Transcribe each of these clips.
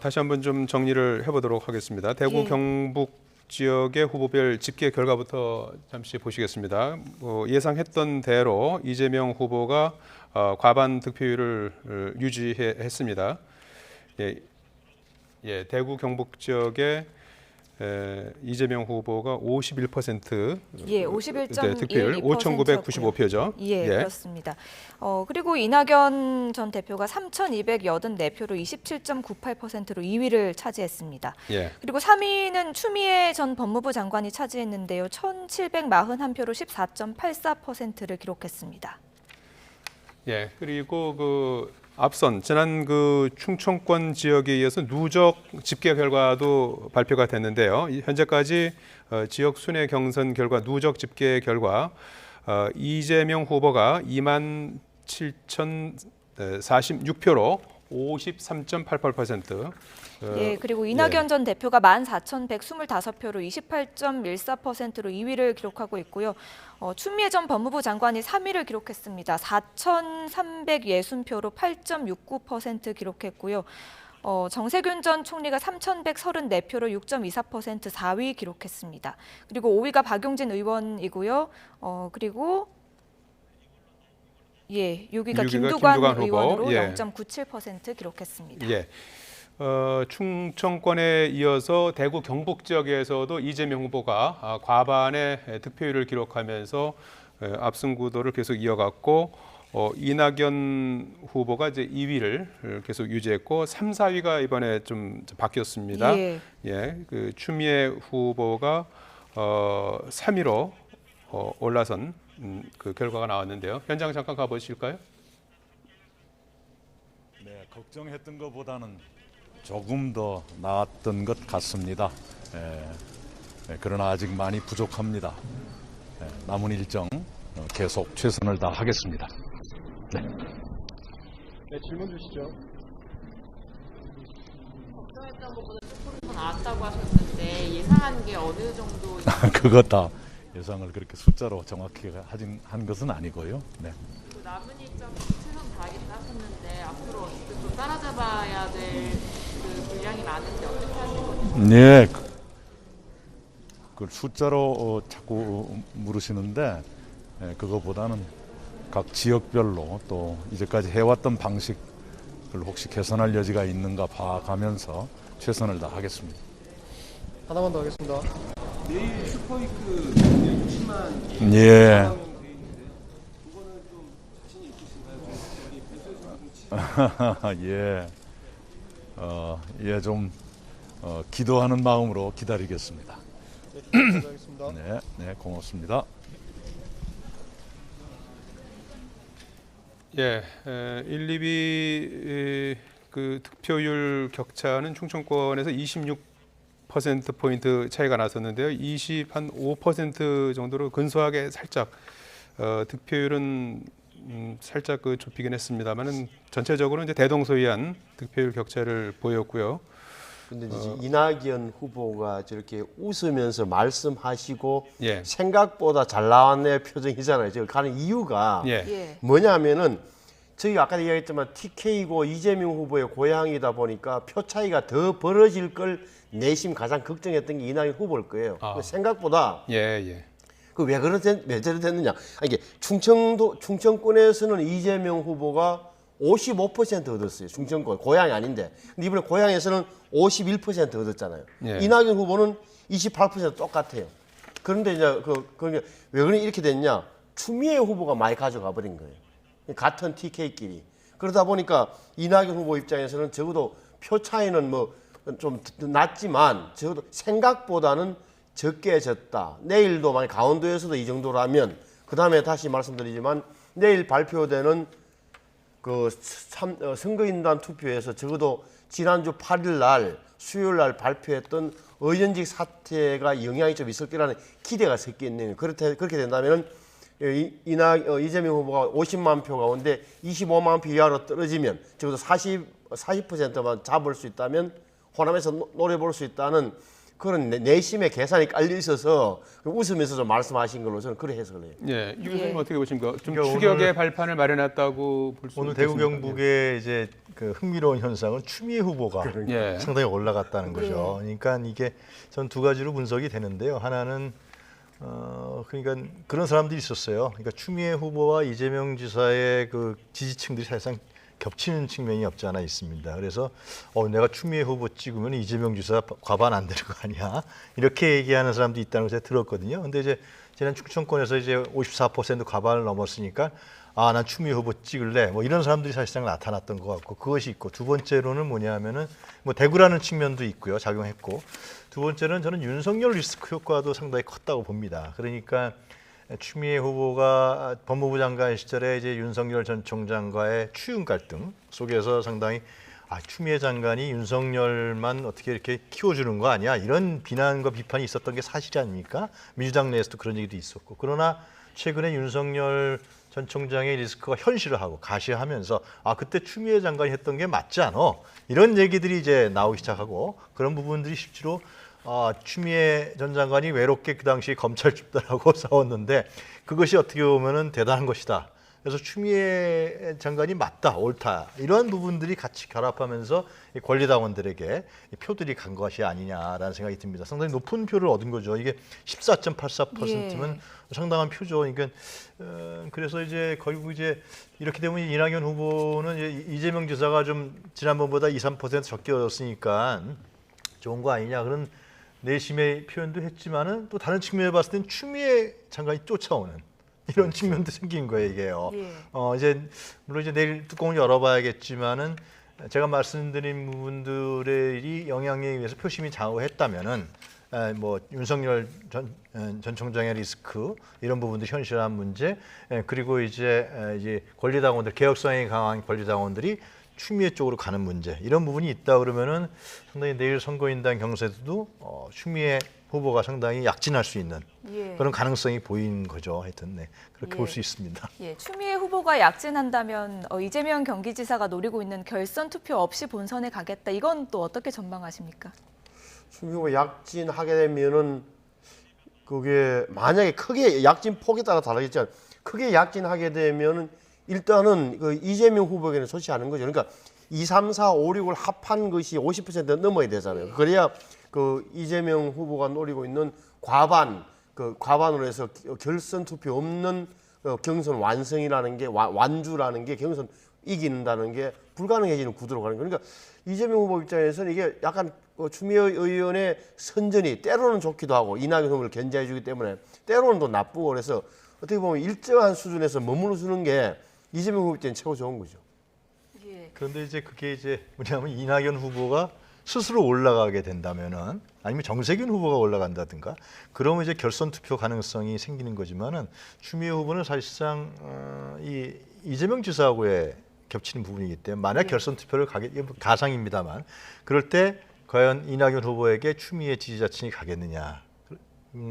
다시 한번 좀 정리를 해보도록 하겠습니다. 대구 예. 경북 지역의 후보별 집계 결과부터 잠시 보시겠습니다. 예상했던 대로 이재명 후보가 과반 득표율을 유지했습니다. 대구 경북 지역의 이재명 후보가 51% 예, 51.12% 득표율 5,995표죠. 예, 그렇습니다. 그리고 이낙연 전 대표가 3,284표로 27.98%로 2위를 차지했습니다. 예. 그리고 3위는 추미애 전 법무부 장관이 차지했는데요. 1,741표로 14.84%를 기록했습니다. 예, 그리고 앞선 지난 충청권 지역에 이어서 누적 집계 결과도 발표가 됐는데요. 현재까지 지역 순회 경선 결과 누적 집계 결과 이재명 후보가 27,046표로 53.88%. 예, 그리고 이낙연 전 대표가 14,125표로 28.14%로 2위를 기록하고 있고요. 추미애 전 법무부 장관이 3위를 기록했습니다. 4,360표로 8.69% 기록했고요. 정세균 전 총리가 3,134표로 6.24% 4위 기록했습니다. 그리고 5위가 박용진 의원이고요. 그리고 6위가 김두관 의원으로 0.97% 기록했습니다. 예. 충청권에 이어서 대구 경북 지역에서도 이재명 후보가 과반의 득표율을 기록하면서 압승 구도를 계속 이어갔고 이낙연 후보가 이제 2위를 계속 유지했고 3, 4위가 이번에 좀 바뀌었습니다. 예. 추미애 후보가 3위로 올라선 그 결과가 나왔는데요. 현장 잠깐 가보실까요? 네, 걱정했던 것보다는 조금 더 나았던 것 같습니다. 그러나 아직 많이 부족합니다. 남은 일정 계속 최선을 다하겠습니다. 네. 네, 질문 주시죠. 걱정했던 것보다 조금 더 나았다고 하셨는데 예상한 게 어느 정도? 그것 다 예상을 그렇게 숫자로 정확히 한 것은 아니고요. 네. 그 남은 일정 최선 다하겠다 하셨는데 앞으로 어쨌든 또 따라잡아야 될 그 분량이 많은데 어떻게 하실 건지? 네. 그 숫자로 자꾸 물으시는데 그거보다는 각 지역별로 또 이제까지 해왔던 방식을 혹시 개선할 여지가 있는가 봐가면서 최선을 다하겠습니다. 하나만 더 하겠습니다. 내일 슈퍼위크 60만 예. 그거는 좀 자신이 있으신가요? 예. 좀 기도하는 마음으로 기다리겠습니다. 네, 하겠습니다. 네, 고맙습니다. 예, 1, 2위 그 득표율 격차는 충청권에서 26%포인트 차이가 났었는데요. 5% 정도로 근소하게 살짝 득표율은 살짝 좁히긴 했습니다만은 전체적으로 이제 대동소이한 득표율 격차를 보였고요. 근데 이제 이낙연 후보가 저렇게 웃으면서 말씀하시고 예. 생각보다 잘 나왔네 표정이잖아요. 저 가는 이유가 예. 뭐냐면은 저희가 아까 이야기했지만 TK고 이재명 후보의 고향이다 보니까 표 차이가 더 벌어질 걸 내심 가장 걱정했던 게 이낙연 후보일 거예요. 생각보다 예. 왜 저래 됐느냐? 이게 충청권에서는 이재명 후보가 55% 얻었어요. 충청권 고향이 아닌데. 근데 이번에 고향에서는 51% 얻었잖아요. 예. 이낙연 후보는 28% 똑같아요. 그런데 이제 왜 그런 이렇게 됐냐? 추미애 후보가 많이 가져가 버린 거예요. 같은 TK끼리. 그러다 보니까 이낙연 후보 입장에서는 적어도 표 차이는 뭐 좀 낮지만 적어도 생각보다는 적게 졌다. 내일도 만약 강원도에서도 이 정도라면 그 다음에 다시 말씀드리지만 내일 발표되는 선거인단 투표에서 적어도 지난주 8일 날 수요일 날 발표했던 의원직 사태가 영향이 좀 있을 거라는 기대가 섞여 있네요. 그렇게 된다면 이재명 후보가 50만 표 가운데 25만 표 이하로 떨어지면 적어도 40%만 잡을 수 있다면 호남에서 노려볼 수 있다는 그런 내심의 계산이 깔려 있어서 웃으면서 좀 말씀하신 걸로 저는 그렇게 해석을 해요. 예, 유 교수님 예. 어떻게 보십니까? 좀 그러니까 추격의 오늘- 발판을 마련했다고 볼 수 오늘 있겠습니까? 대구 경북의 이제 그 흥미로운 현상은 추미애 후보가 예. 상당히 올라갔다는 거죠. 그러니까 이게 전 두 가지로 분석이 되는데요. 하나는 그러니까 그런 사람들이 있었어요. 그러니까 추미애 후보와 이재명 지사의 그 지지층들이 사실상 겹치는 측면이 없지 않아 있습니다. 그래서 내가 추미애 후보 찍으면 이재명 지사 과반 안 되는 거 아니야? 이렇게 얘기하는 사람도 있다는 걸 제가 들었거든요. 근데 이제 지난 충청권에서 이제 54% 과반을 넘었으니까 난 추미애 후보 찍을래. 뭐 이런 사람들이 사실상 나타났던 것 같고 그것이 있고 두 번째로는 뭐냐면은 뭐 대구라는 측면도 있고요. 작용했고 두 번째는 저는 윤석열 리스크 효과도 상당히 컸다고 봅니다. 그러니까 추미애 후보가 법무부 장관 시절에 이제 윤석열 전 총장과의 추윤 갈등 속에서 상당히 추미애 장관이 윤석열만 어떻게 이렇게 키워주는 거 아니야? 이런 비난과 비판이 있었던 게 사실이 아닙니까? 민주당 내에서도 그런 얘기도 있었고 그러나 최근에 윤석열 전 총장의 리스크가 현실을 하고 가시하면서 그때 추미애 장관이 했던 게 맞지 않아? 이런 얘기들이 이제 나오기 시작하고 그런 부분들이 실제로 추미애 전 장관이 외롭게 그 당시 검찰 집단하고 싸웠는데 그것이 어떻게 보면은 대단한 것이다. 그래서 추미애 장관이 맞다, 옳다 이러한 부분들이 같이 결합하면서 이 권리당원들에게 이 표들이 간 것이 아니냐라는 생각이 듭니다. 상당히 높은 표를 얻은 거죠. 이게 14.84%면 예. 상당한 표죠. 그러니까 그래서 이제 결국 이제 이렇게 되면 이낙연 후보는 이제 이재명 지사가 좀 지난번보다 2~3% 적게 얻었으니까 좋은 거 아니냐 그런 내심의 표현도 했지만은 또 다른 측면에 봤을 땐 추미애 장관이 쫓아오는 이런 측면도 생긴 거예요 이게요. 예. 이제 물론 이제 내일 뚜껑을 열어봐야겠지만은 제가 말씀드린 부분들이 영향에 의해서 표심이 좌우했다면은 뭐 윤석열 전 총장의 리스크 이런 부분도 현실한 문제 그리고 이제 권리당원들 개혁성이 강한 권리당원들이 추미애 쪽으로 가는 문제 이런 부분이 있다 그러면은 상당히 내일 선거인단 경선에서도 추미애 후보가 상당히 약진할 수 있는 예. 그런 가능성이 보이는 거죠. 하여튼 그렇게 예. 볼 수 있습니다. 예, 추미애 후보가 약진한다면 이재명 경기지사가 노리고 있는 결선 투표 없이 본선에 가겠다. 이건 또 어떻게 전망하십니까? 추미애 후보 약진하게 되면은 그게 만약에 크게 약진 폭에 따라 다르겠지만 크게 약진하게 되면은 일단은 그 이재명 후보에게는 좋지 않은 거죠. 그러니까 2, 3, 4, 5, 6을 합한 것이 50% 넘어야 되잖아요. 그래야 그 이재명 후보가 노리고 있는 과반으로 해서 결선 투표 없는 경선 완성이라는 게 완주라는 게 경선 이긴다는 게 불가능해지는 구도로 가는 거예요. 그러니까 이재명 후보 입장에서는 이게 약간 추미애 의원의 선전이 때로는 좋기도 하고 이낙연 후보를 견제해 주기 때문에 때로는 또 나쁘고 그래서 어떻게 보면 일정한 수준에서 머무르 주는 게 이재명 후보 때는 최고 좋은 거죠. 예. 그런데 이제 그게 이제 뭐냐면 이낙연 후보가 스스로 올라가게 된다면은 아니면 정세균 후보가 올라간다든가 그러면 이제 결선 투표 가능성이 생기는 거지만은 추미애 후보는 사실상 이재명 지사하고의 겹치는 부분이기 때문에 만약 결선 투표를 가상입니다만 그럴 때 과연 이낙연 후보에게 추미애 지지자층이 가겠느냐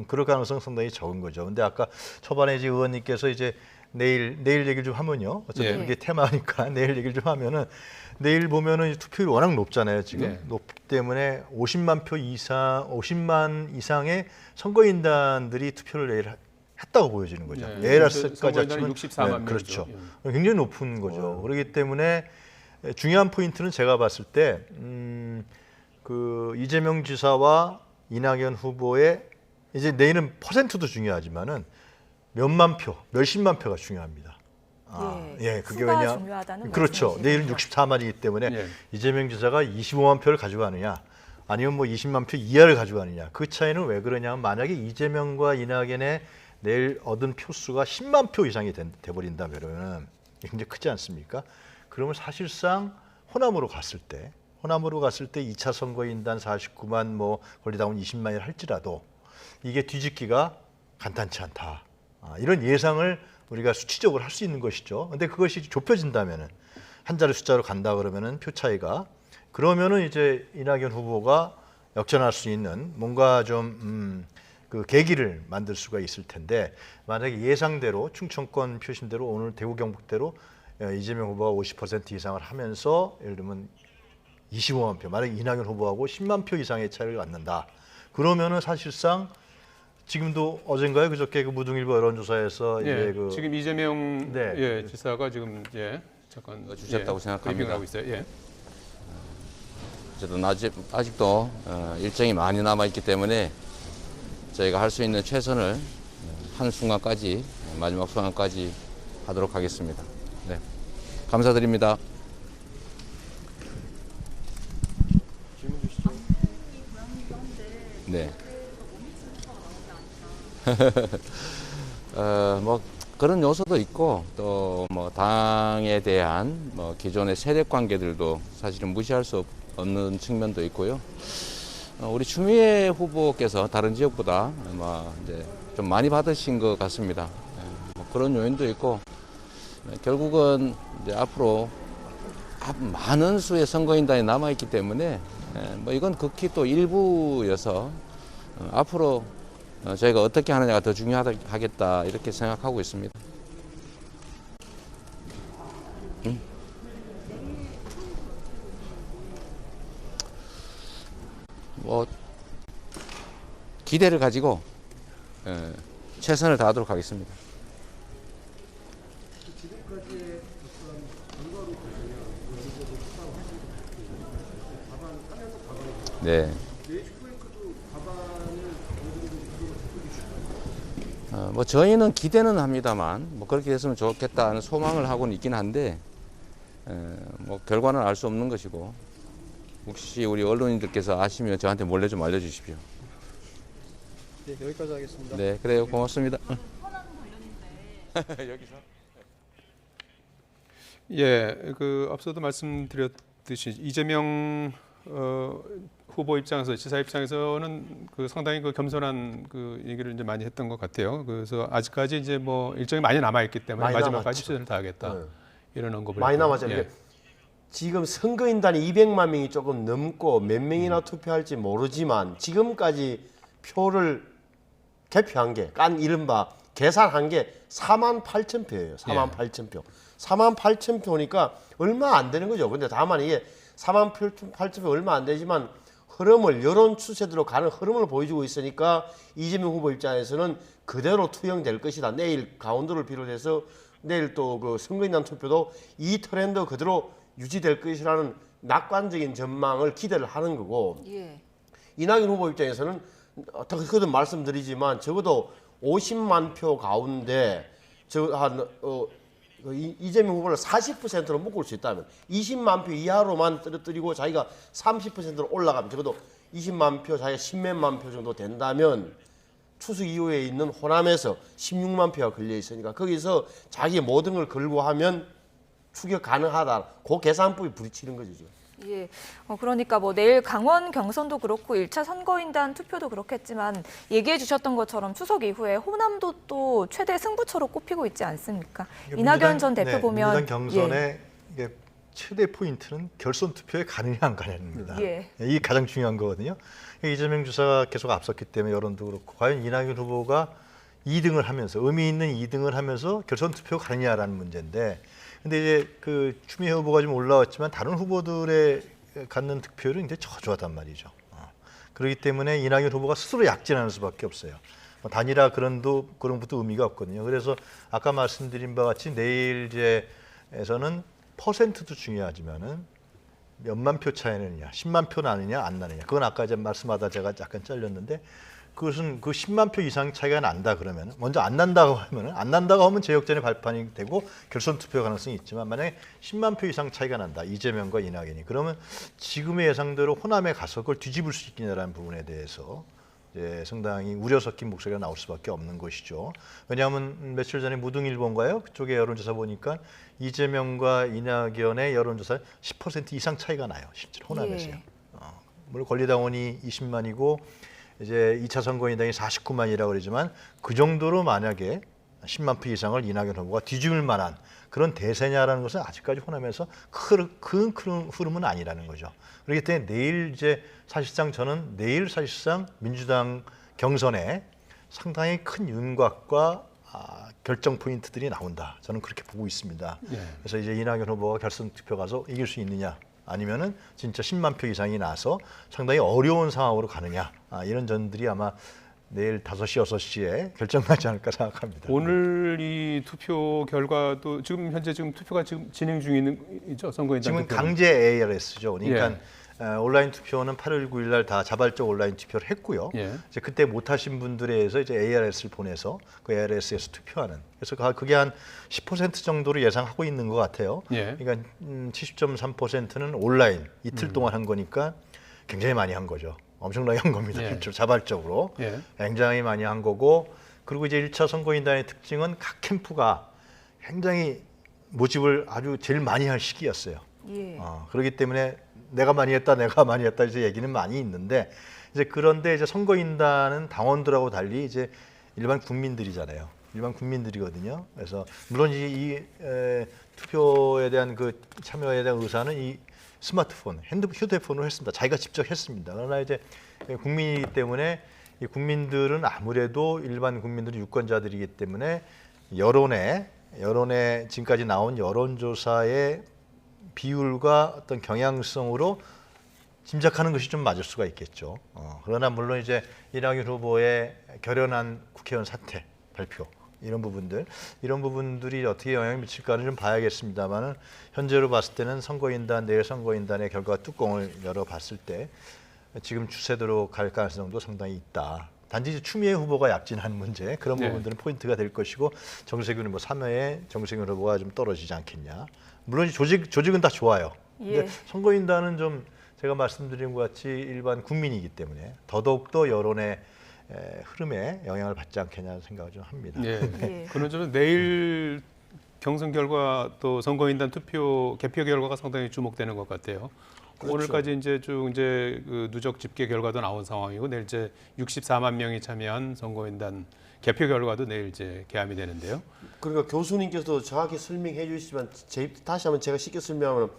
그럴 가능성 상당히 적은 거죠. 근데 아까 초반에 이제 의원님께서 이제 내일 얘기를 좀 하면요. 어차피 예. 이게 테마니까 내일 얘기를 좀 하면은 내일 보면은 투표율이 워낙 높잖아요. 지금 네. 높기 때문에 50만 이상의 선거인단들이 투표를 내일 했다고 보여지는 거죠. 네. 내일 선거인단이 할까지 합치면 64만 명이죠. 그렇죠. 굉장히 높은 거죠. 그렇기 때문에 중요한 포인트는 제가 봤을 때 그 이재명 지사와 이낙연 후보의 이제 내일은 퍼센트도 중요하지만은 몇십만 표가 중요합니다. 그게 수가 왜냐? 중요하다는 그렇죠. 말씀이시군요. 내일은 64만이기 때문에 예. 이재명 지사가 25만 표를 가져가느냐, 아니면 뭐 20만 표 이하를 가져가느냐. 그 차이는 왜 그러냐면 만약에 이재명과 이낙연의 내일 얻은 표수가 10만 표 이상이 돼버린다면 굉장히 크지 않습니까? 그러면 사실상 호남으로 갔을 때 2차 선거인단 49만 뭐 권리당원 20만이라 할지라도 이게 뒤집기가 간단치 않다. 이런 예상을 우리가 수치적으로 할 수 있는 것이죠. 근데 그것이 좁혀진다면은 한 자리 숫자로 간다 그러면은 표 차이가 그러면은 이제 이낙연 후보가 역전할 수 있는 뭔가 좀 그 계기를 만들 수가 있을 텐데 만약에 예상대로 충청권 표심대로 오늘 대구 경북대로 이재명 후보가 50% 이상을 하면서 예를 들면 25만 표, 만약에 이낙연 후보하고 10만 표 이상의 차이를 갖는다. 그러면은 사실상 지금도 어젠가요 그저께 그 무등일보 여론조사에서 예, 이제 그 지금 이재명 네. 예, 지사가 지금 잠깐 주셨다고 생각합니다. 브리핑을 하고 있어요. 예. 어쨌든 아직도 일정이 많이 남아 있기 때문에 저희가 할 수 있는 최선을 한 순간까지 마지막 순간까지 하도록 하겠습니다. 네, 감사드립니다. 질문 주시죠. 네. 뭐 그런 요소도 있고 또 뭐 당에 대한 뭐 기존의 세력 관계들도 사실은 무시할 수 없는 측면도 있고요. 우리 추미애 후보께서 다른 지역보다 아마 이제 좀 많이 받으신 것 같습니다. 뭐 그런 요인도 있고 결국은 이제 앞으로 많은 수의 선거인단이 남아 있기 때문에 뭐 이건 극히 또 일부여서 앞으로 저희가 어떻게 하느냐가 더 중요하겠다 이렇게 생각하고 있습니다. 뭐 기대를 가지고 최선을 다하도록 하겠습니다. 네. 뭐 저희는 기대는 합니다만 뭐 그렇게 됐으면 좋겠다는 소망을 하고는 있긴 한데 뭐 결과는 알 수 없는 것이고 혹시 우리 언론인들께서 아시면 저한테 몰래 좀 알려주십시오. 네, 여기까지 하겠습니다. 네, 그래요. 고맙습니다. 여기서. 예, 그 앞서도 말씀드렸듯이 이재명 후보 입장에서 지사 입장에서는 그 상당히 그 겸손한 그 얘기를 이제 많이 했던 것 같아요. 그래서 아직까지 이제 뭐 일정이 많이 남아 있기 때문에 많이 마지막까지 남았죠. 최선을 다하겠다 네. 이런 언급을 많이 했고요. 남았잖아요. 예. 지금 선거인단이 200만 명이 조금 넘고 몇 명이나 투표할지 모르지만 지금까지 표를 개표한 게 깐 이른바 계산한 게 4만 8천 표예요. 4만 8천 표. 4만 8천 표니까 얼마 안 되는 거죠. 근데 다만 이게 4만 8천 표 얼마 안 되지만 흐름을 여론 추세대로 가는 흐름을 보여주고 있으니까 이재명 후보 입장에서는 그대로 투영될 것이다. 내일 강원도를 비롯해서 내일 또 그 선거인단 투표도 이 트렌드 그대로 유지될 것이라는 낙관적인 전망을 기대를 하는 거고 예. 이낙연 후보 입장에서는 어떻게든 말씀드리지만 적어도 50만 표 가운데 이재명 후보를 40%로 묶을 수 있다면 20만 표 이하로만 떨어뜨리고 자기가 30%로 올라가면 적어도 20만 표 자기가 10몇만 표 정도 된다면 추석 이후에 있는 호남에서 16만 표가 걸려 있으니까 거기서 자기 모든 걸 걸고 하면 추격 가능하다. 그 계산법이 부딪히는 거죠. 지금. 예, 그러니까 뭐 내일 강원 경선도 그렇고 1차 선거인단 투표도 그렇겠지만 얘기해 주셨던 것처럼 추석 이후에 호남도 또 최대 승부처로 꼽히고 있지 않습니까? 이낙연 전 대표 보면 민주당 경선의 이게 최대 포인트는 결선 투표에 가느냐 안 가느냐입니다. 예. 이게 가장 중요한 거거든요. 이재명 지사가 계속 앞섰기 때문에 여론도 그렇고 과연 이낙연 후보가 2등을 하면서 의미 있는 2등을 하면서 결선 투표 가느냐라는 문제인데 근데 이제 그 추미애 후보가 좀 올라왔지만 다른 후보들의 갖는 득표율은 이제 저조하단 말이죠. 그렇기 때문에 이낙연 후보가 스스로 약진하는 수밖에 없어요. 단일화 그런 것도 의미가 없거든요. 그래서 아까 말씀드린 바와 같이 내일 이제에서는 퍼센트도 중요하지만은 몇만 표 차이느냐, 10만 표 나느냐 안 나느냐. 그건 아까 이제 말씀하다 제가 약간 잘렸는데 그것은 그 10만 표 이상 차이가 난다 그러면 먼저 안 난다고 하면 재역전의 발판이 되고 결선 투표 가능성이 있지만 만약에 10만 표 이상 차이가 난다 이재명과 이낙연이 그러면 지금의 예상대로 호남에 가서 그걸 뒤집을 수 있겠냐라는 부분에 대해서 이제 상당히 우려 섞인 목소리가 나올 수밖에 없는 것이죠. 왜냐하면 며칠 전에 무등일보인가요? 그쪽에 여론조사 보니까 이재명과 이낙연의 여론조사 10% 이상 차이가 나요. 실제로 호남에서요. 예. 물론 권리당원이 20만이고 이제 2차 선거인당이 49만이라고 그러지만 그 정도로 만약에 10만 표 이상을 이낙연 후보가 뒤집을 만한 그런 대세냐라는 것은 아직까지 호남에서 큰 흐름은 아니라는 거죠. 그렇기 때문에 내일 이제 저는 내일 사실상 민주당 경선에 상당히 큰 윤곽과 결정 포인트들이 나온다. 저는 그렇게 보고 있습니다. 예. 그래서 이제 이낙연 후보가 결선 투표 가서 이길 수 있느냐 아니면은 진짜 10만 표 이상이 나서 상당히 어려운 상황으로 가느냐 이런 점들이 아마 내일 5시, 6시에 결정나지 않을까 생각합니다. 오늘 이 투표 결과도 지금 현재 투표가 지금 진행 중이죠, 선거인단 지금은 투표는. 강제 ARS죠. 그러니까 온라인 투표는 8월 9일 날 다 자발적 온라인 투표를 했고요. 예. 이제 그때 못하신 분들에 의해서 이제 ARS를 보내서 그 ARS에서 투표하는. 그래서 그게 한 10% 정도로 예상하고 있는 것 같아요. 예. 그러니까 70.3%는 온라인 이틀 동안 한 거니까 굉장히 많이 한 거죠. 엄청나게 한 겁니다. 예. 실제로 자발적으로 예. 굉장히 많이 한 거고, 그리고 이제 1차 선거인단의 특징은 각 캠프가 굉장히 모집을 아주 제일 많이 할 시기였어요. 예. 그렇기 때문에 내가 많이 했다 이제 얘기는 많이 있는데, 이제 그런데 이제 선거인단은 당원들하고 달리 이제 일반 국민들이잖아요. 일반 국민들이거든요. 그래서 물론 이 투표에 대한 그 참여에 대한 의사는 이 스마트폰, 휴대폰으로 했습니다. 자기가 직접 했습니다. 그러나 이제 국민이기 때문에 이 국민들은 아무래도 일반 국민들은 유권자들이기 때문에 여론에 지금까지 나온 여론조사의 비율과 어떤 경향성으로 짐작하는 것이 좀 맞을 수가 있겠죠. 그러나 물론 이제 이낙연 후보의 결연한 국회의원 사퇴 발표 이런 부분들이 어떻게 영향을 미칠까는 좀 봐야겠습니다만은 현재로 봤을 때는 내일 선거인단의 결과 뚜껑을 열어봤을 때 지금 추세대로 갈 가능성도 상당히 있다. 단지 이제 추미애 후보가 약진한 문제 그런 네. 부분들은 포인트가 될 것이고, 정세균 후보 3회에 정세균 후보가 좀 떨어지지 않겠냐. 물론 조직은 다 좋아요. 근데 예. 선거인단은 좀 제가 말씀드린 것 같이 일반 국민이기 때문에 더더욱더 여론의 흐름에 영향을 받지 않겠냐는 생각을 좀 합니다. 예. 예. 그런 점은 내일 경선 결과 또 선거인단 개표 결과가 상당히 주목되는 것 같아요. 그렇죠. 오늘까지 이제 그 누적 집계 결과도 나온 상황이고, 내일 이제 64만 명이 참여한 선거인단 개표 결과도 내일 이제 개함이 되는데요. 그러니까 교수님께서도 정확히 설명해 주시지만 다시 한번 제가 쉽게 설명하면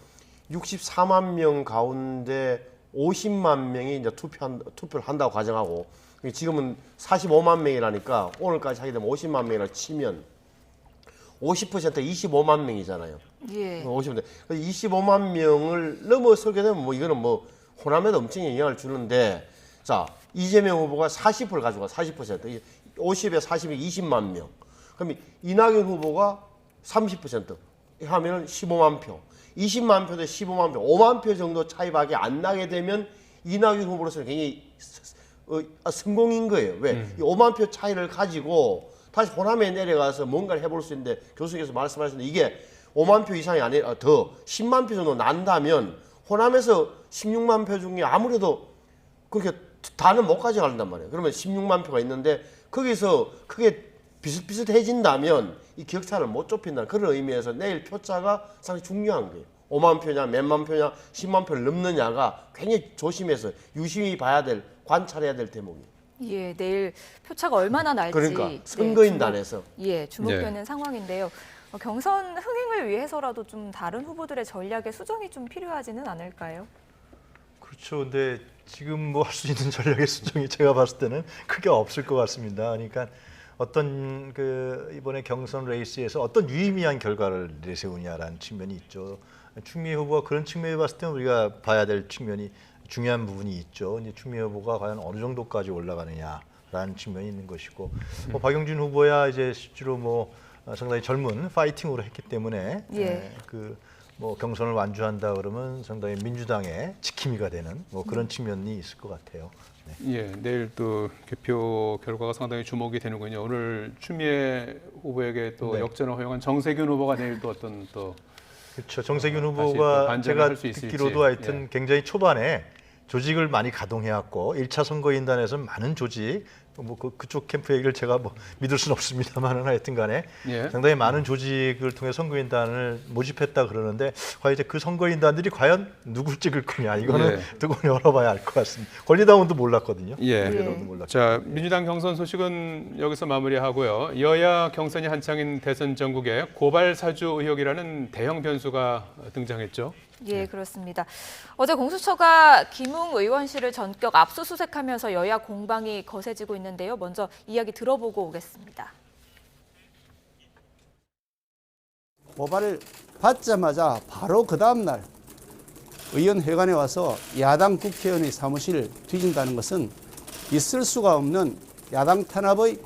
64만 명 가운데 50만 명이 이제 투표를 한다고 가정하고, 지금은 45만 명이라니까 오늘까지 하게 되면 50만 명이라 치면 50% 25만 명이잖아요. 예. 50%. 25만 명을 넘어서게 되면 뭐 이거는 뭐 호남에도 엄청 영향을 주는데, 자, 이재명 후보가 40%를 가지고 40%, 50에 40이 20만 명. 그럼 이낙연 후보가 30% 하면은 15만 표. 20만 표 대 15만 표, 5만 표 정도 차이밖에 안 나게 되면 이낙연 후보로서는 굉장히 성공인 거예요. 왜? 이 5만 표 차이를 가지고 다시 호남에 내려가서 뭔가를 해볼 수 있는데, 교수님께서 말씀하셨는데 이게 5만 표 이상이 아니라 더 10만 표 정도 난다면 호남에서 16만 표 중에 아무래도 그렇게 다는 못 가져간단 말이에요. 그러면 16만 표가 있는데 거기서 크게 비슷비슷해진다면 이 격차를 못 좁힌다는 그런 의미에서 내일 표차가 상당히 중요한 거예요. 5만 표냐, 몇만 표냐, 10만 표를 넘느냐가 굉장히 조심해서 유심히 봐야 될, 관찰해야 될 대목이에요. 예, 내일 표차가 얼마나 날지 그러니까 선거인단에서 주목되는 상황인데요. 경선 흥행을 위해서라도 좀 다른 후보들의 전략의 수정이 좀 필요하지는 않을까요? 그렇죠. 근데 지금 뭐 할 수 있는 전략의 수정이 제가 봤을 때는 크게 없을 것 같습니다. 그러니까 어떤 이번에 경선 레이스에서 어떤 유의미한 결과를 내세우냐라는 측면이 있죠. 추미애 후보가 그런 측면에 봤을 때 우리가 봐야 될 측면이 중요한 부분이 있죠. 이제 추미애 후보가 과연 어느 정도까지 올라가느냐라는 측면이 있는 것이고, 박용진 후보야 이제 실제로 상당히 젊은 파이팅으로 했기 때문에 예. 경선을 완주한다 그러면 상당히 민주당의 지킴이가 되는 그런 측면이 있을 것 같아요. 네. 예, 내일 또 개표 결과가 상당히 주목이 되는군요. 오늘 추미애 후보에게 또 네. 역전을 허용한 정세균 후보가 내일 또 그렇죠. 정세균 다시 또 후보가 반전을 제가 할수 있을지. 듣기로도 하여튼 예. 굉장히 초반에 조직을 많이 가동해왔고 1차 선거인단에서 많은 조직, 그쪽 캠프 얘기를 제가 믿을 수는 없습니다만 하여튼 간에 예. 상당히 많은 조직을 통해 선거인단을 모집했다 그러는데, 과연 이제 그 선거인단들이 과연 누굴 찍을 거냐 이거는 두고 열어봐야 알 것 같습니다. 권리당원도 몰랐거든요. 예. 권리당원도 몰랐고. 자, 민주당 경선 소식은 여기서 마무리하고요. 여야 경선이 한창인 대선 전국에 고발 사주 의혹이라는 대형 변수가 등장했죠. 예, 그렇습니다. 어제 공수처가 김웅 의원실을 전격 압수수색하면서 여야 공방이 거세지고 있는데요. 먼저 이야기 들어보고 오겠습니다. 고발을 받자마자 바로 그 다음 날 의원회관에 와서 야당 국회의원의 사무실을 뒤진다는 것은 있을 수가 없는 야당 탄압의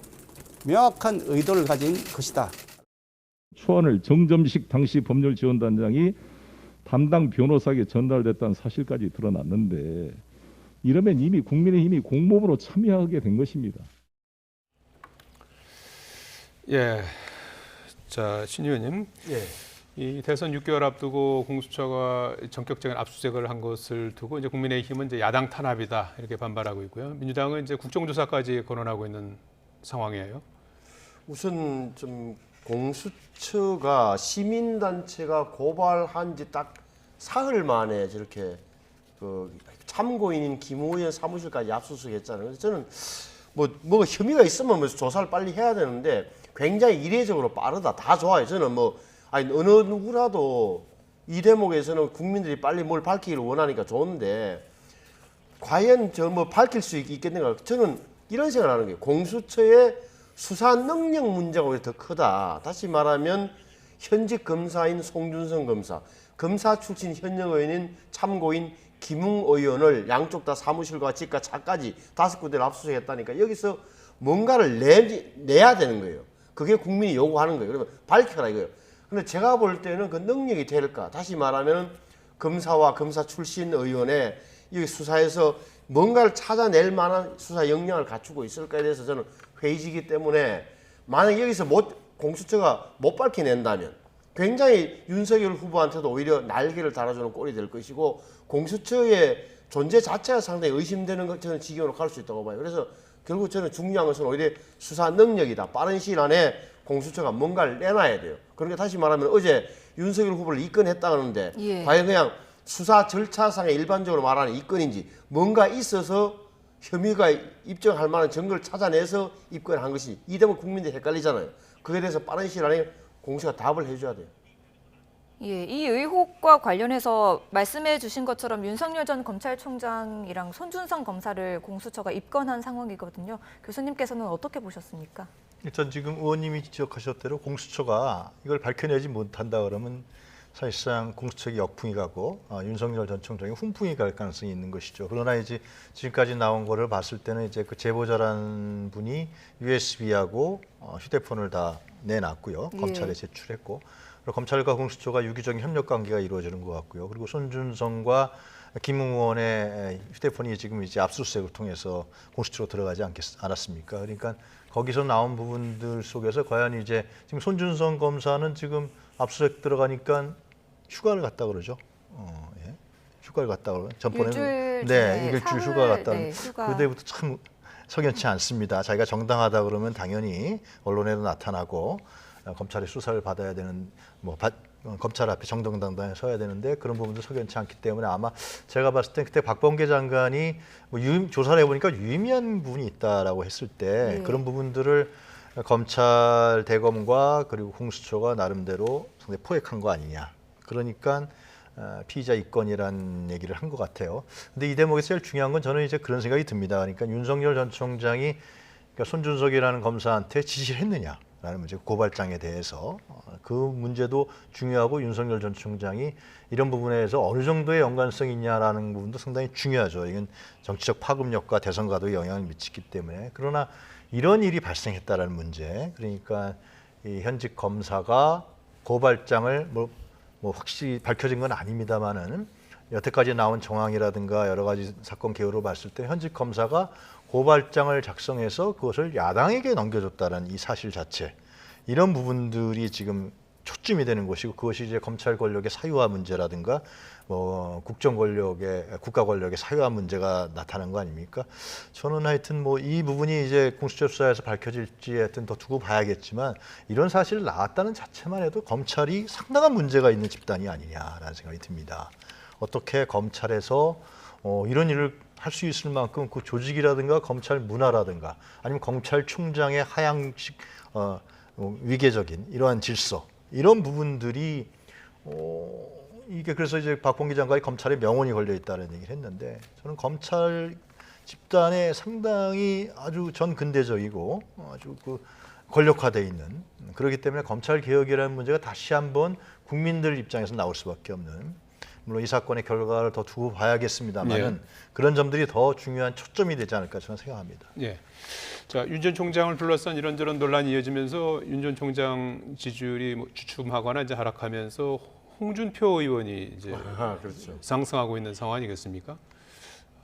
명확한 의도를 가진 것이다. 초안을 정점식 당시 법률지원단장이 담당 변호사에게 전달됐다는 사실까지 드러났는데 이러면 이미 국민의힘이 공모으로 참여하게 된 것입니다. 예, 자, 신 의원님. 예. 이 대선 6개월 앞두고 공수처가 전격적인 압수수색을 한 것을 두고 이제 국민의힘은 이제 야당 탄압이다 이렇게 반발하고 있고요. 민주당은 이제 국정조사까지 거론하고 있는 상황이에요. 우선 좀 공수처가 시민단체가 고발한 지 딱 사흘 만에 저렇게 그 참고인인 김호 의원 사무실까지 압수수색했잖아요. 그래서 저는 뭐 혐의가 있으면 뭐 조사를 빨리 해야 되는데 굉장히 이례적으로 빠르다. 다 좋아요. 저는 아니 어느 누구라도 이 대목에서는 국민들이 빨리 뭘 밝히기를 원하니까 좋은데 과연 저 뭐 밝힐 수 있겠는가? 저는 이런 생각을 하는 거예요. 공수처의 수사 능력 문제가 오히려 더 크다. 다시 말하면 현직 검사인 송준성 검사, 검사 출신 현역 의원인 참고인 김웅 의원을 양쪽 다 사무실과 집과 차까지 5군데를 압수수색했다니까 여기서 뭔가를 내야 되는 거예요. 그게 국민이 요구하는 거예요. 그러면 밝혀라 이거예요. 근데 제가 볼 때는 그 능력이 될까? 다시 말하면 검사와 검사 출신 의원의 이 수사에서 뭔가를 찾아낼 만한 수사 역량을 갖추고 있을까에 대해서 저는 회의지기 때문에 만약 여기서 공수처가 못 밝혀낸다면 굉장히 윤석열 후보한테도 오히려 날개를 달아주는 꼴이 될 것이고 공수처의 존재 자체가 상당히 의심되는 것 저는 지경으로 갈 수 있다고 봐요. 그래서 결국 저는 중요한 것은 오히려 수사 능력이다. 빠른 시일 안에 공수처가 뭔가를 내놔야 돼요. 그러니까 다시 말하면 어제 윤석열 후보를 입건했다는데 예. 과연 그냥 수사 절차상에 일반적으로 말하는 입건인지 뭔가 있어서 혐의가 입증할 만한 증거를 찾아내서 입건한 것이 이 대목 국민들이 헷갈리잖아요. 그에 대해서 빠른 시일 안에 공수처가 답을 해줘야 돼요. 예, 이 의혹과 관련해서 말씀해 주신 것처럼 윤석열 전 검찰총장이랑 손준성 검사를 공수처가 입건한 상황이거든요. 교수님께서는 어떻게 보셨습니까? 일단 지금 의원님이 지적하셨대로 공수처가 이걸 밝혀내지 못한다 그러면 사실상 공수처의 역풍이 가고 윤석열 전 총장이 훈풍이 갈 가능성이 있는 것이죠. 그러나 이제 지금까지 나온 거를 봤을 때는 이제 그 제보자라는 분이 USB하고 휴대폰을 다 내놨고요. 예. 검찰에 제출했고 그리고 검찰과 공수처가 유기적인 협력 관계가 이루어지는 것 같고요. 그리고 손준성과 김웅 의원의 휴대폰이 지금 이제 압수수색을 통해서 공수처로 들어가지 않았습니까? 그러니까 거기서 나온 부분들 속에서 과연 이제 지금 손준성 검사는 지금 압수수색 들어가니까 휴가를 갔다 그러죠. 예. 휴가를 갔다 그러죠. 전번에 일주일 휴가 갔다. 네, 휴가. 그때부터 참 석연치 않습니다. 자기가 정당하다 그러면 당연히 언론에도 나타나고 검찰의 수사를 받아야 되는 검찰 앞에 정정당당히 서야 되는데 그런 부분도 석연치 않기 때문에 아마 제가 봤을 때 그때 박범계 장관이 조사를 해보니까 유의미한 부분이 있다라고 했을 때 네. 그런 부분들을 검찰 대검과 그리고 공수처가 나름대로 상당히 포획한 거 아니냐. 그러니까 피의자 입건이라는 얘기를 한 것 같아요. 근데 이 대목에서 제일 중요한 건 저는 이제 그런 생각이 듭니다. 그러니까 윤석열 전 총장이 그러니까 손준석이라는 검사한테 지시를 했느냐. 라는 문제, 고발장에 대해서 그 문제도 중요하고 윤석열 전 총장이 이런 부분에서 어느 정도의 연관성이 있냐라는 부분도 상당히 중요하죠. 이건 정치적 파급력과 대선과도 영향을 미치기 때문에 그러나 이런 일이 발생했다라는 문제, 그러니까 이 현직 검사가 고발장을 뭐 확실히 밝혀진 건 아닙니다만은 여태까지 나온 정황이라든가 여러 가지 사건 개요로 봤을 때 현직 검사가 고발장을 작성해서 그것을 야당에게 넘겨줬다는 이 사실 자체, 이런 부분들이 지금 초점이 되는 것이고 그것이 이제 검찰 권력의 사유화 문제라든가 국정 권력의 국가 권력의 사유화 문제가 나타난 거 아닙니까? 저는 하여튼 이 부분이 이제 공수처 수사에서 밝혀질지 하여튼 더 두고 봐야겠지만 이런 사실이 나왔다는 자체만 해도 검찰이 상당한 문제가 있는 집단이 아니냐라는 생각이 듭니다. 어떻게 검찰에서 이런 일을 할 수 있을 만큼 그 조직이라든가 검찰 문화라든가 아니면 검찰총장의 하향식 위계적인 이러한 질서 이런 부분들이 이게 그래서 이제 박범계 장관이 검찰에 명운이 걸려 있다는 얘기를 했는데 저는 검찰 집단에 상당히 아주 전근대적이고 아주 권력화되어 있는 그렇기 때문에 검찰 개혁이라는 문제가 다시 한번 국민들 입장에서 나올 수밖에 없는 물론 이 사건의 결과를 더 두고 봐야겠습니다만은 예. 그런 점들이 더 중요한 초점이 되지 않을까 저는 생각합니다. 예. 자, 윤 전 총장을 둘러싼 이런저런 논란이 이어지면서 윤 전 총장 지지율이 뭐 주춤하거나 이제 하락하면서 홍준표 의원이 이제 그렇죠. 상승하고 있는 상황이겠습니까?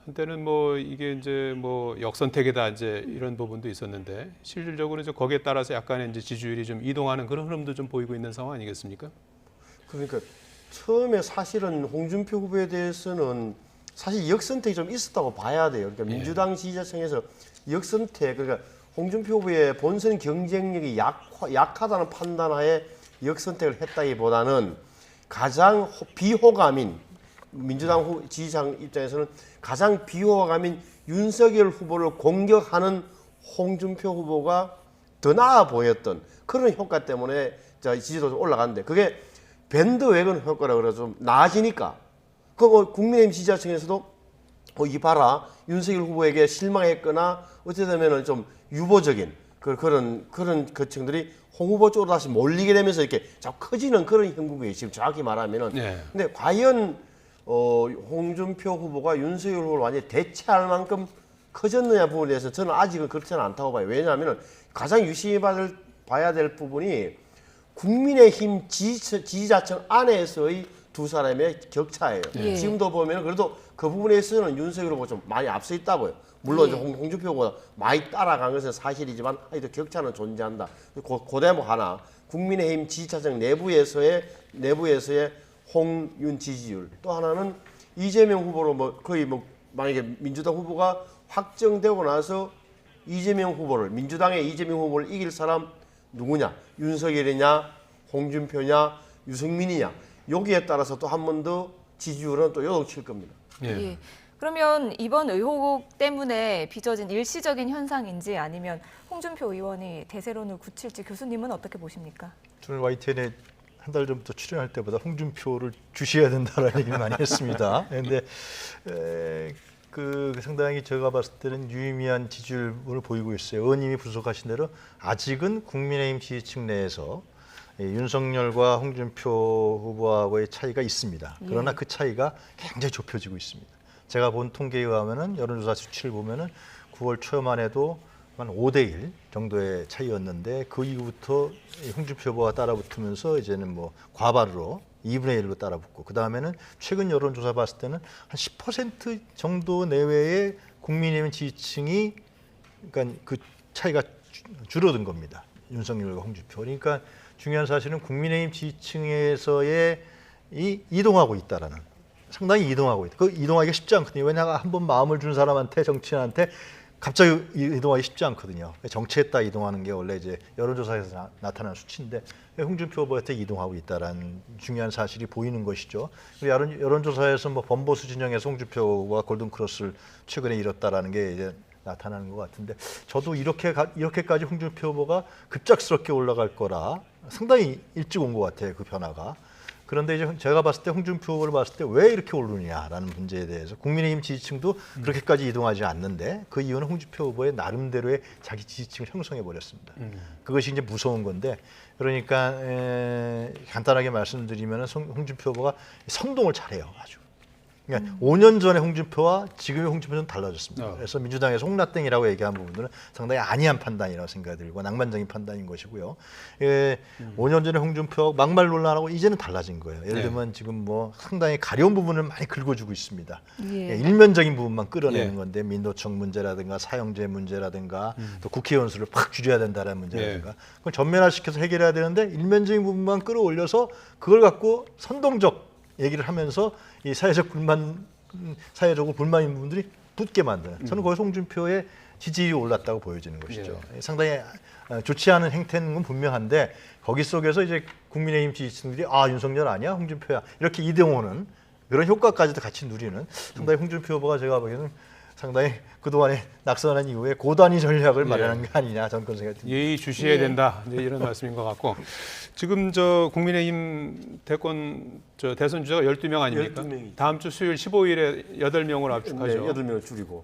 한때는 뭐 이게 이제 뭐 역선택이다 이제 이런 부분도 있었는데 실질적으로 이제 거기에 따라서 약간의 이제 지지율이 좀 이동하는 그런 흐름도 좀 보이고 있는 상황 아니겠습니까? 그러니까 처음에 사실은 홍준표 후보에 대해서는 사실 역선택이 좀 있었다고 봐야 돼요. 그러니까 민주당 지지자층에서 역선택, 그러니까 홍준표 후보의 본선 경쟁력이 약하다는 판단하에 역선택을 했다기보다는 가장 비호감인 민주당 지지자 입장에서는 가장 비호감인 윤석열 후보를 공격하는 홍준표 후보가 더 나아 보였던 그런 효과 때문에 지지도가 올라갔는데 그게 밴드웨건 효과라고 그래서 좀 나아지니까 그 국민의힘 지지자층에서도 이 봐라 윤석열 후보에게 실망했거나 어찌되면은 좀 유보적인 그런 계층들이 홍 후보 쪽으로 다시 몰리게 되면서 이렇게 자꾸 커지는 그런 형국이에요. 지금 정확히 말하면은. 네. 근데 과연 홍준표 후보가 윤석열 후보를 완전히 대체할 만큼 커졌느냐 부분에 대해서 저는 아직은 그렇지는 않다고 봐요. 왜냐하면 가장 유심히 봐야 될 부분이 국민의힘 지지자층 안에서의 두 사람의 격차예요. 예. 지금도 보면 그래도 그 부분에 있어서는 윤석열 후보가 좀 많이 앞서 있다고요. 물론 예. 홍준표 후보가 많이 따라간 것은 사실이지만 아직도 격차는 존재한다. 고대목 하나 국민의힘 지지자층 내부에서의 홍윤 지지율 또 하나는 이재명 후보로 뭐 거의 뭐 만약에 민주당 후보가 확정되고 나서 이재명 후보를 민주당의 이재명 후보를 이길 사람 누구냐 윤석열이냐 홍준표냐 유승민이냐 여기에 따라서 또 한 번 더 지지율은 또 요동칠 겁니다. 예. 그러면 이번 의혹 때문에 빚어진 일시적인 현상인지 아니면 홍준표 의원이 대세론을 굳힐지 교수님은 어떻게 보십니까? 저는 YTN에 한 달 전부터 출연할 때보다 홍준표를 주시해야 된다라는 얘기를 많이 했습니다. 그런데 그 상당히 제가 봤을 때는 유의미한 지지율을 보이고 있어요. 의원님이 분석하신 대로 아직은 국민의힘 지지층 내에서 윤석열과 홍준표 후보하고의 차이가 있습니다. 그러나 그 차이가 굉장히 좁혀지고 있습니다. 제가 본 통계에 의하면은 여론조사 수치를 보면은 9월 초에만 해도 한 5대1 정도의 차이였는데 그 이후부터 홍준표 후보가 따라붙으면서 이제는 뭐 과반으로 2분의 1로 따라붙고 그 다음에는 최근 여론조사 봤을 때는 한 10% 정도 내외의 국민의힘 지지층이 그러니까 그 차이가 줄어든 겁니다. 윤석열과 홍준표. 그러니까 중요한 사실은 국민의힘 지지층에서의 이동하고 있다라는 상당히 이동하고 있다. 그 이동하기가 쉽지 않거든요. 왜냐하면 한번 마음을 준 사람한테 정치인한테 갑자기 이동하기 쉽지 않거든요. 정치했다 이동하는 게 원래 이제 여론조사에서 나타나는 수치인데 홍준표 후보한테 이동하고 있다라는 중요한 사실이 보이는 것이죠. 여론조사에서 뭐 범보수 진영에서 홍준표 후보가 골든크로스를 최근에 이뤘다라는 게 이제 나타나는 것 같은데 저도 이렇게까지 홍준표 후보가 급작스럽게 올라갈 거라 상당히 일찍 온 것 같아요. 그 변화가. 그런데 이제 제가 봤을 때 홍준표 후보를 봤을 때 왜 이렇게 오르느냐라는 문제에 대해서 국민의힘 지지층도 그렇게까지 이동하지 않는데 그 이유는 홍준표 후보의 나름대로의 자기 지지층을 형성해 버렸습니다. 그것이 이제 무서운 건데 그러니까 간단하게 말씀드리면 홍준표 후보가 선동을 잘해요. 아주. 그러니까 5년 전에 홍준표와 지금의 홍준표는 달라졌습니다. 그래서 민주당에서 홍라땡이라고 얘기한 부분들은 상당히 안이한 판단이라고 생각이 들고 낭만적인 판단인 것이고요. 5년 전에 홍준표 막말 논란하고 이제는 달라진 거예요. 예를 들면 지금 뭐 상당히 가려운 부분을 많이 긁어주고 있습니다. 일면적인 부분만 끌어내는 건데 민노총 문제라든가 사형제 문제라든가 또 국회의원 수를 팍 줄여야 된다는 문제라든가 그걸 전면화시켜서 해결해야 되는데 일면적인 부분만 끌어올려서 그걸 갖고 선동적 얘기를 하면서 이 사회적으로 불만인 부분들이 붙게 만드는. 저는 거기서 홍준표의 지지율이 올랐다고 보여지는 것이죠. 상당히 좋지 않은 행태는 건 분명한데 거기 속에서 이제 국민의힘 지지층들이 윤석열 아니야, 홍준표야 이렇게 이동하는 그런 효과까지도 같이 누리는 상당히 홍준표 후보가 제가 보기에는 상당히 그동안에 낙선한 이후에 고단위 전략을 마련한 게 아니냐 저는 그런 생각이 듭니다. 예의 주시해야 된다 이런 말씀인 것 같고 지금 저 국민의힘 대선 주자가 12명 아닙니까? 12명이죠. 다음 주 수요일 15일에 8명으로 압축하죠. 네, 8명을 줄이고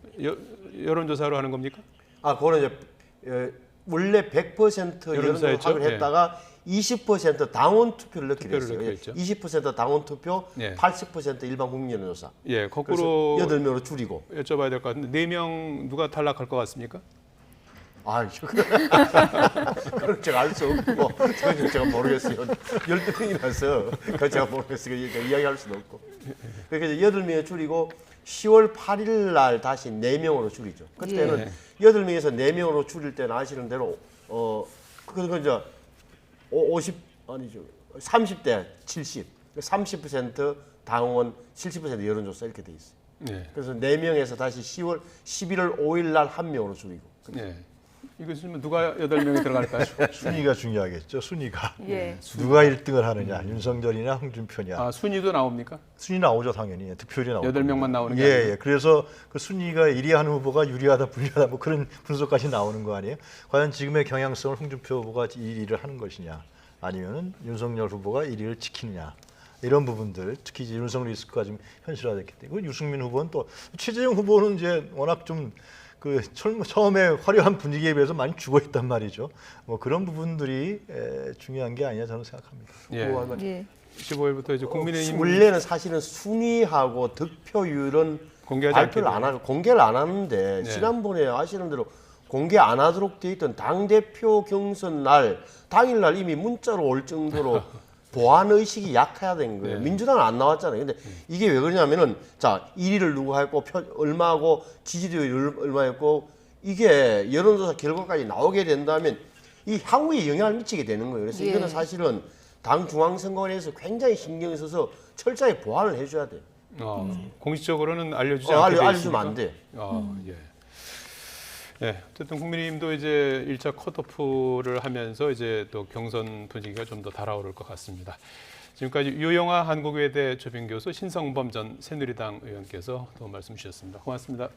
여론조사로 하는 겁니까? 그거는 이제 원래 100% 여론조사 여론조사 했죠? 하기로 했다가 20% 당원 투표를 넣기로 투표를 했어요. 넣기로 했죠. 20% 당원 투표, 예. 80% 일반 국민 여론조사. 예, 그래서 거꾸로 8명으로 줄이고. 여쭤봐야 될 것 같은데 4명 누가 탈락할 것 같습니까? 아, 그건 제가 알 수 없고, 그건 제가 모르겠어요. 12명이라서, 그건 제가 모르겠어요. 그러니까 이야기할 수도 없고. 그러니까 이제 8명에 줄이고, 10월 8일 날 다시 4명으로 줄이죠. 그때는 8명에서 4명으로 줄일 때는 아시는 대로, 그건 이제 30대 70, 30% 당원, 70% 여론조사 이렇게 돼 있어요. 네. 그래서 4명에서 다시 11월 5일 날 1명으로 줄이고. 네. 이것은 누가 8명에 들어갈까요? 순위가 중요하겠죠. 순위가 예. 누가 1등을 하느냐, 윤석열이냐, 홍준표냐. 아, 순위도 나옵니까? 순위 나오죠, 당연히. 득표율이 나오죠. 8명만 나오는 게 예, 아니고. 예. 그래서 그 순위가 유리한 후보가 유리하다, 불리하다 뭐 그런 분석까지 나오는 거 아니에요? 과연 지금의 경향성을 홍준표 후보가 1위를 하는 것이냐, 아니면은 윤석열 후보가 1위를 지키느냐. 이런 부분들, 특히 이제 윤석열 리스크가 좀 현실화됐기 때문에 유승민 후보는 또 최재형 후보는 이제 워낙 좀 그 처음에 화려한 분위기에 비해서 많이 죽어 있단 말이죠. 뭐 그런 부분들이 중요한 게 아니냐 저는 생각합니다. 예. 예. 15일부터 이제 국민의힘 원래는 사실은 순위하고 득표율은 공개하지 발표를 않게 안 하고 공개를 안 하는데 네. 지난번에 아시는 대로 공개 안 하도록 돼 있던 당 대표 경선 날 당일 날 이미 문자로 올 정도로 보안 의식이 약해야 된 거예요. 네. 민주당은 안 나왔잖아요. 근데 이게 왜 그러냐면은 자 1위를 누가 했고 얼마하고 지지율이 얼마였고 이게 여론조사 결과까지 나오게 된다면 이 향후에 영향을 미치게 되는 거예요. 그래서 예. 이거는 사실은 당 중앙선관위에서 굉장히 신경을 써서 철저히 보완을 해줘야 돼요. 공식적으로는 알려주지 않게 돼 알려주면 있습니까? 안 돼. 예. 네, 어쨌든 국민의힘도 이제 1차 컷오프를 하면서 이제 또 경선 분위기가 좀 더 달아오를 것 같습니다. 지금까지 유영아 한국외대 조빙교수, 신성범 전 새누리당 의원께서 또 말씀 주셨습니다. 고맙습니다.